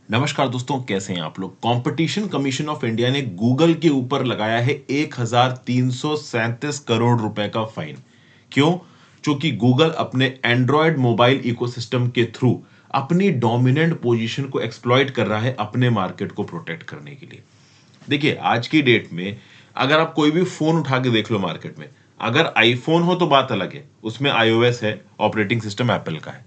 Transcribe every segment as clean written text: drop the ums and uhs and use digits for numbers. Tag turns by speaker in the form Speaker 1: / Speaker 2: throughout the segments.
Speaker 1: नमस्कार दोस्तों, कैसे हैं आप लोग। कंपटीशन कमीशन ऑफ इंडिया ने गूगल के ऊपर लगाया है 1337 करोड़ रुपए का फाइन। क्यों? क्योंकि गूगल अपने एंड्रॉयड मोबाइल इकोसिस्टम के थ्रू अपनी डोमिनेंट पोजीशन को एक्सप्लॉइट कर रहा है अपने मार्केट को प्रोटेक्ट करने के लिए। देखिए, आज की डेट में अगर आप कोई भी फोन उठा के देख लो मार्केट में, अगर आईफोन हो तो बात अलग है, उसमें आईओएस है, ऑपरेटिंग सिस्टम एप्पल का है।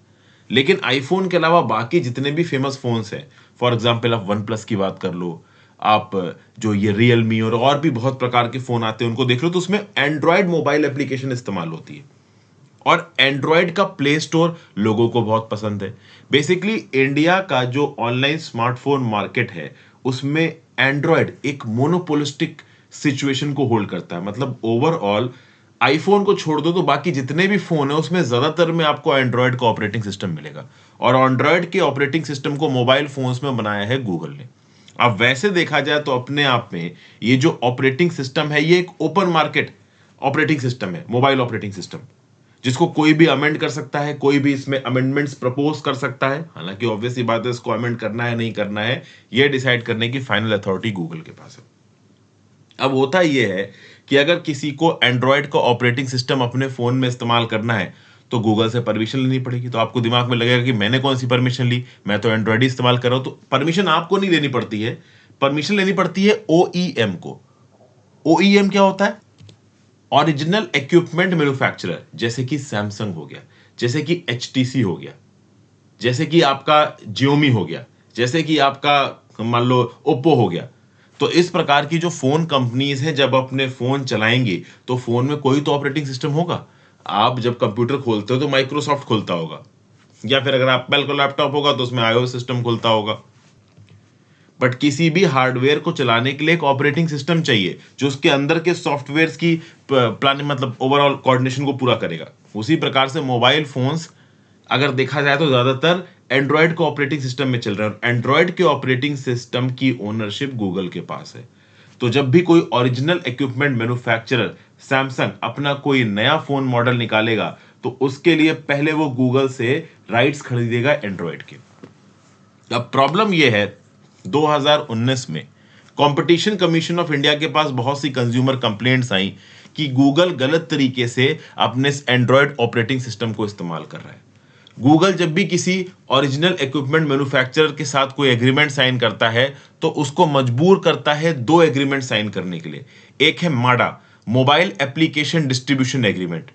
Speaker 1: लेकिन आईफोन के अलावा बाकी जितने भी फेमस फोन्स हैं, फॉर एग्जांपल आप वन प्लस की बात कर लो, आप जो ये रियलमी और भी बहुत प्रकार के फोन आते हैं उनको देख लो, तो उसमें एंड्रॉयड मोबाइल एप्लीकेशन इस्तेमाल होती है। और एंड्रॉयड का प्ले स्टोर लोगों को बहुत पसंद है। बेसिकली इंडिया का जो ऑनलाइन स्मार्टफोन मार्केट है, उसमें एंड्रॉयड एक मोनोपोलिस्टिक सिचुएशन को होल्ड करता है। मतलब ओवरऑल आईफोन को छोड़ दो तो बाकी जितने भी फोन है उसमें ज्यादातर में आपको एंड्रॉयड का ऑपरेटिंग सिस्टम मिलेगा। और एंड्रॉयड के ऑपरेटिंग सिस्टम को मोबाइल फोन्स में बनाया है गूगल ने। अब वैसे देखा जाए तो अपने आप में ये जो ऑपरेटिंग सिस्टम है, ये एक ओपन मार्केट ऑपरेटिंग सिस्टम है, मोबाइल ऑपरेटिंग सिस्टम, जिसको कोई भी अमेंड कर सकता है, कोई भी इसमें अमेंडमेंट्स प्रपोज कर सकता है। हालांकि ऑब्वियस सी बात है, इसको अमेंड करना है नहीं करना है, ये डिसाइड करने की फाइनल अथॉरिटी गूगल के पास है। अब होता यह है कि अगर किसी को एंड्रॉयड का ऑपरेटिंग सिस्टम अपने फोन में इस्तेमाल करना है तो गूगल से परमिशन लेनी पड़ेगी। तो आपको दिमाग में लगेगा कि मैंने कौन सी परमिशन ली, मैं तो एंड्रॉयड ही इस्तेमाल कर रहा हूं। तो परमिशन आपको नहीं लेनी पड़ती है, परमिशन लेनी पड़ती है ओईएम को। ओईएम क्या होता है? ओरिजिनल इक्विपमेंट मैन्युफैक्चरर, जैसे कि सैमसंग हो गया, जैसे कि एचटीसी हो गया, जैसे कि आपका जियोमी हो गया, जैसे कि आपका मान लो ओप्पो हो गया। तो इस प्रकार की जो फोन कंपनीज हैं, जब अपने फोन चलाएंगी तो फोन में कोई तो ऑपरेटिंग सिस्टम होगा। आप जब कंप्यूटर खोलते हो तो माइक्रोसॉफ्ट खुलता होगा, या फिर अगर एप्पल का लैपटॉप होगा तो उसमें आईओएस सिस्टम खुलता होगा। बट किसी भी हार्डवेयर को चलाने के लिए एक ऑपरेटिंग सिस्टम चाहिए जो उसके अंदर के सॉफ्टवेयर्स की प्लानिंग, मतलब ओवरऑल कोऑर्डिनेशन को पूरा करेगा। उसी प्रकार से मोबाइल फोन्स अगर देखा जाए तो ज्यादातर एंड्रॉयड के ऑपरेटिंग सिस्टम में चल रहा है। एंड्रॉयड के ऑपरेटिंग सिस्टम की ओनरशिप गूगल के पास है। तो जब भी कोई ओरिजिनल इक्विपमेंट मैन्युफैक्चरर सैमसंग अपना कोई नया फोन मॉडल निकालेगा तो उसके लिए पहले वो गूगल से राइट्स खरीदेगा एंड्रॉयड के। अब प्रॉब्लम यह है, 2019 में कंपटीशन कमीशन ऑफ इंडिया के पास बहुत सी कंज्यूमर कंप्लेंट्स आई कि गूगल गलत तरीके से अपने एंड्रॉयड ऑपरेटिंग सिस्टम को इस्तेमाल कर रहा है। गूगल जब भी किसी ओरिजिनल इक्विपमेंट मैन्युफैक्चरर के साथ कोई एग्रीमेंट साइन करता है तो उसको मजबूर करता है दो एग्रीमेंट साइन करने के लिए। एक है माडा, मोबाइल एप्लीकेशन डिस्ट्रीब्यूशन एग्रीमेंट,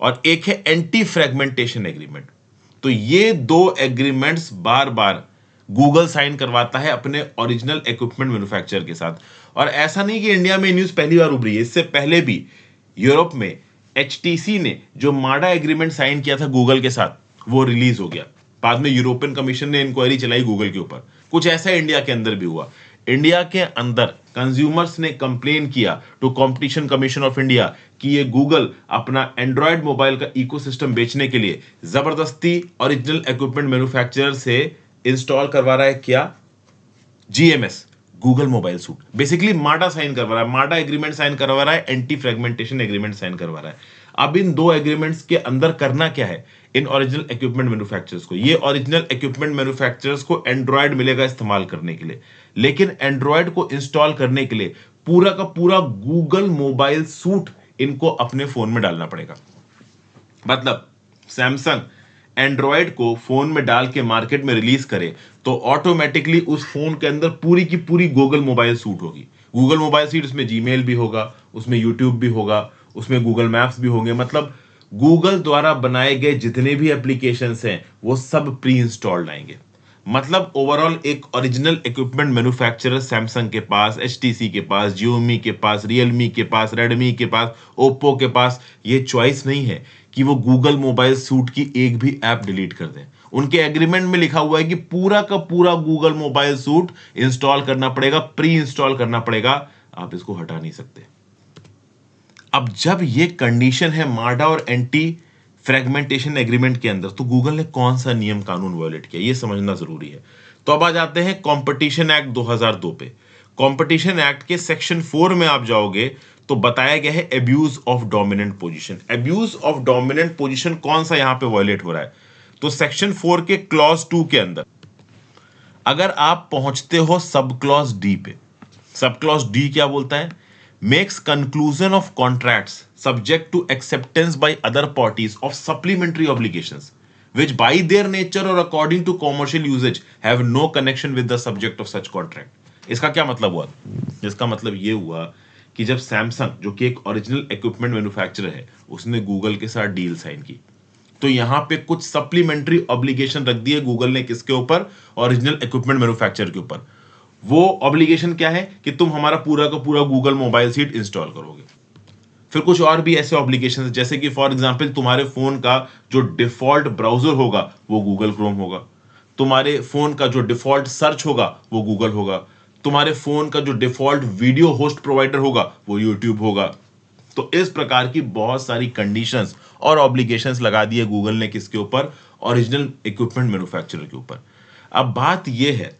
Speaker 1: और एक है एंटी फ्रेगमेंटेशन एग्रीमेंट। तो ये दो एग्रीमेंट्स बार बार गूगल साइन करवाता है अपने ओरिजिनल इक्विपमेंट मैन्युफैक्चरर के साथ। और ऐसा नहीं कि इंडिया में न्यूज पहली बार उभरी है, इससे पहले भी यूरोप में एचटीसी ने जो माडा एग्रीमेंट साइन किया था गूगल के साथ, वो रिलीज हो गया। बाद में यूरोपियन कमीशन ने इंक्वायरी चलाई गूगल के ऊपर। कुछ ऐसा इंडिया के अंदर भी हुआ। इंडिया के अंदर कंज्यूमर्स ने कंप्लेन किया to competition commission of India कि ये गूगल अपना एंड्रॉयड मोबाइल का इकोसिस्टम बेचने के लिए जबरदस्ती ओरिजिनल इक्विपमेंट मैन्युफैक्चरर से इंस्टॉल करवा रहा है। क्या? GMS, Google mobile suit. Basically माडा साइन करवा रहा है, माडा एग्रीमेंट साइन करवा रहा है, एंटी फ्रेगमेंटेशन एग्रीमेंट साइन करवा रहा है। अब इन दो एग्रीमेंट्स के अंदर करना क्या है? इन ओरिजिनल इक्विपमेंट मैन्युफैक्चरर्स को, ये ओरिजिनल इक्विपमेंट मैन्युफैक्चरर्स को एंड्रॉयड मिलेगा इस्तेमाल करने के लिए, लेकिन एंड्रॉयड को इंस्टॉल करने के लिए पूरा का पूरा गूगल मोबाइल सूट इनको अपने फोन में डालना पड़ेगा। मतलब सैमसंग एंड्रॉयड को फोन में डाल के मार्केट में रिलीज करे तो ऑटोमेटिकली उस फोन के अंदर पूरी की पूरी गूगल मोबाइल सूट होगी। गूगल मोबाइल सूट, उसमें जीमेल भी होगा, उसमें यूट्यूब भी होगा, उसमें गूगल मैप्स भी होंगे। मतलब गूगल द्वारा बनाए गए जितने भी एप्लीकेशंस हैं वो सब प्री इंस्टॉल्ड आएंगे। मतलब ओवरऑल एक ओरिजिनल इक्विपमेंट मैन्युफैक्चरर सैमसंग के पास, एचटीसी के पास, जियोमी के पास, रियलमी के पास, रेडमी के पास, ओप्पो के पास ये चॉइस नहीं है कि वो गूगल मोबाइल सूट की एक भी ऐप डिलीट कर दें। उनके एग्रीमेंट में लिखा हुआ है कि पूरा का पूरा गूगल मोबाइल सूट इंस्टॉल करना पड़ेगा, प्री इंस्टॉल करना पड़ेगा, आप इसको हटा नहीं सकते। अब जब ये कंडीशन है माडा और एंटी फ्रेगमेंटेशन एग्रीमेंट के अंदर, तो गूगल ने कौन सा नियम कानून वायलेट किया, ये समझना जरूरी है। तो अब आ जाते हैं कंपटीशन एक्ट 2002 पे। कंपटीशन एक्ट के सेक्शन 4 में आप जाओगे तो बताया गया है abuse of dominant position. Abuse of dominant position कौन सा यहां पे वायलेट हो रहा है? तो सेक्शन 4 के क्लॉज 2 के अंदर अगर आप पहुंचते हो सब क्लॉज डी पे, सब क्लॉज डी क्या बोलता है? Makes conclusion of contracts subject to acceptance by other parties of supplementary obligations which by their nature or according to commercial usage have no connection with the subject of such contract। इसका क्या मतलब हुआ? इसका मतलब ये हुआ कि जब सैमसंग, जो कि एक ओरिजिनल इक्विपमेंट मैन्युफैक्चरर है, उसने गूगल के साथ डील साइन की, तो यहां पे कुछ सप्लीमेंट्री ऑब्लिगेशन रख दिए गूगल ने, किसके ऊपर? ओरिजिनल इक्विपमेंट मैन्युफैक्चरर के ऊपर। वो ऑब्लिगेशन क्या है कि तुम हमारा पूरा का पूरा गूगल मोबाइल सीट इंस्टॉल करोगे। फिर कुछ और भी ऐसे ऑब्लिगेशन, जैसे कि फॉर एग्जांपल तुम्हारे फोन का जो डिफॉल्ट ब्राउजर होगा वो गूगल क्रोम होगा, तुम्हारे फोन का जो डिफॉल्ट सर्च होगा वो गूगल होगा, तुम्हारे फोन का जो डिफॉल्ट वीडियो होस्ट प्रोवाइडर होगा वो यूट्यूब होगा। तो इस प्रकार की बहुत सारी कंडीशंस और ऑब्लिगेशंस लगा दिए गूगल ने, किसके ऊपर? ओरिजिनल इक्विपमेंट मैन्युफैक्चरर के ऊपर। अब बात यह है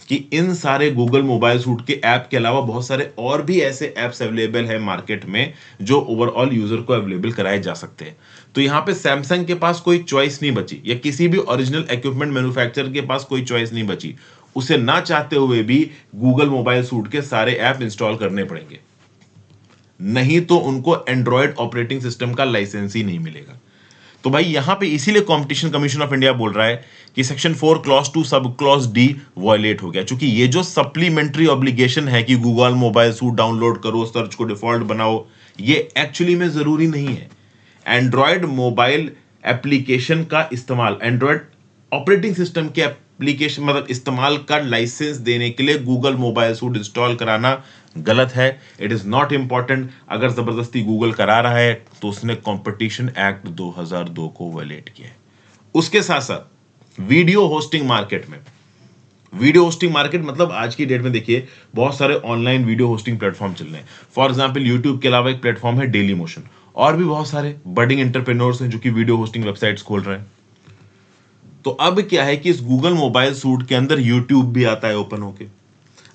Speaker 1: कि इन सारे गूगल मोबाइल सूट के ऐप के अलावा बहुत सारे और भी ऐसे ऐप्स अवेलेबल है मार्केट में जो ओवरऑल यूजर को अवेलेबल कराए जा सकते हैं। तो यहां पे सैमसंग के पास कोई चॉइस नहीं बची, या किसी भी ओरिजिनल इक्विपमेंट मैन्युफैक्चरर के पास कोई चॉइस नहीं बची, उसे ना चाहते हुए भी गूगल मोबाइल सूट के सारे ऐप इंस्टॉल करने पड़ेंगे, नहीं तो उनको एंड्रॉयड ऑपरेटिंग सिस्टम का लाइसेंस ही नहीं मिलेगा। तो भाई यहां पे इसीलिए कंपटीशन कमीशन ऑफ इंडिया बोल रहा है कि section 4 clause 2 sub clause D violet हो गया, क्योंकि ये जो सप्लीमेंट्री ऑब्लिगेशन है कि गूगल मोबाइल सूट डाउनलोड करो, सर्च को डिफॉल्ट बनाओ, ये एक्चुअली में जरूरी नहीं है। एंड्रॉयड मोबाइल एप्लीकेशन का इस्तेमाल, एंड्रॉयड ऑपरेटिंग सिस्टम के एप्लीकेशन मतलब इस्तेमाल का लाइसेंस देने के लिए गूगल मोबाइल सूट इंस्टॉल कराना गलत है। It is not important. अगर जबरदस्ती गूगल करा रहा है तो उसने कंपटीशन एक्ट 2002 को वायलेट किया है। उसके साथ साथ वीडियो होस्टिंग मार्केट में, वीडियो होस्टिंग मार्केट मतलब आज की डेट में देखिए बहुत सारे ऑनलाइन वीडियो होस्टिंग प्लेटफॉर्म चल रहे हैं। फॉर एग्जांपल यूट्यूब के अलावा एक प्लेटफॉर्म है डेली मोशन, और भी बहुत सारे बडिंग एंटरप्रेन्योर्स हैं जो कि वीडियो होस्टिंग वेबसाइट्स खोल रहे हैं। तो अब क्या है कि इस गूगल मोबाइल सूट के अंदर यूट्यूब भी आता है ओपन होके।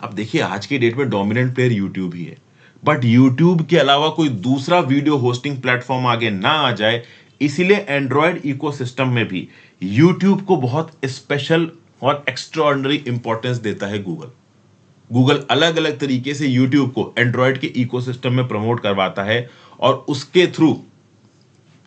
Speaker 1: अब देखिए आज की डेट में डोमिनेंट प्लेयर यूट्यूब ही है, बट यूट्यूब के अलावा कोई दूसरा वीडियो होस्टिंग प्लेटफॉर्म आगे ना आ जाए, इसीलिए एंड्रॉयड इकोसिस्टम में भी यूट्यूब को बहुत स्पेशल और एक्स्ट्राऑर्डिनरी इंपॉर्टेंस देता है गूगल। गूगल अलग अलग तरीके से यूट्यूब को एंड्रॉयड के इकोसिस्टम में प्रमोट करवाता है, और उसके थ्रू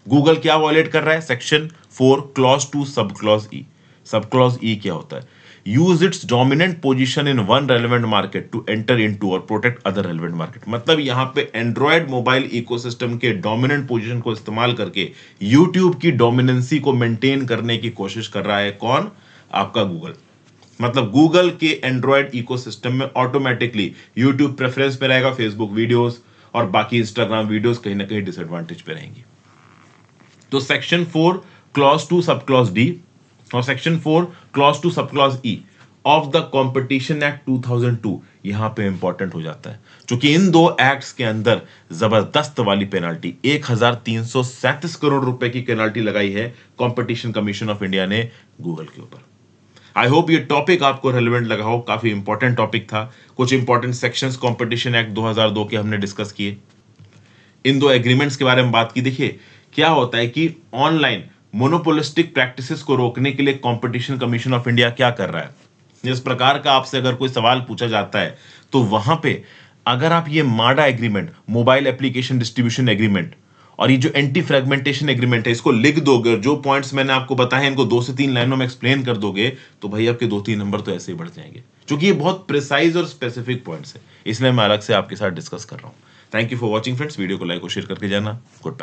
Speaker 1: गूगल क्या वॉयलेट कर रहा है? सेक्शन 4 क्लॉज 2 सब क्लॉज ई। सब क्लॉज ई क्या होता है? Use its dominant position in one relevant market to enter into और प्रोटेक्ट अदर रेलेवेंट मार्केट। मतलब यहां पे एंड्रॉयड मोबाइल इकोसिस्टम के डोमिनेंट पोजीशन को इस्तेमाल करके यूट्यूब की डोमिनेंसी को मेंटेन करने की कोशिश कर रहा है कौन? आपका गूगल। मतलब गूगल के एंड्रॉयड इकोसिस्टम में ऑटोमेटिकली यूट्यूब प्रेफरेंस पे रहेगा, फेसबुक वीडियोस और बाकी इंस्टाग्राम वीडियोस कहीं ना कहीं डिसएडवांटेज पे रहेंगी। तो section 4 clause 2 sub clause D और section 4 clause 2 sub clause E of the competition act 2002 यहां पे इंपॉर्टेंट हो जाता है, क्योंकि इन दो एक्ट्स के अंदर जबरदस्त वाली पेनाल्टी 1337 करोड़ रुपए की पेनाल्टी लगाई है कंपटीशन कमीशन ऑफ इंडिया ने गूगल के ऊपर। आई होप ये टॉपिक आपको रेलेवेंट लगा हो, काफी इंपॉर्टेंट टॉपिक था। कुछ इंपॉर्टेंट सेक्शंस कंपटीशन एक्ट 2002 के हमने डिस्कस किए, इन दो एग्रीमेंट्स के बारे में बात की। देखिए क्या होता है कि ऑनलाइन मोनोपोलिस्टिक प्रैक्टिसेस को रोकने के लिए कंपटीशन कमीशन ऑफ इंडिया क्या कर रहा है। इस प्रकार का आपसे अगर कोई सवाल पूछा जाता है तो वहां पे अगर आप ये माडा agreement, mobile application distribution agreement, और ये जो एंटी फ्रेगमेंटेशन एग्रीमेंट है, इसको लिख दोगे, जो पॉइंट्स मैंने आपको बताए हैं इनको 2 से 3 लाइनों में एक्सप्लेन कर दोगे, तो भाई आपके 2-3 नंबर तो ऐसे ही बढ़ जाएंगे, क्योंकि ये बहुत प्रिसाइज और स्पेसिफिक पॉइंट्स है, इसलिए मैं अलग से आपके साथ डिस्कस कर रहा हूं। Thank you for watching friends. Video को लाइक और शेयर करके जाना। Good bye.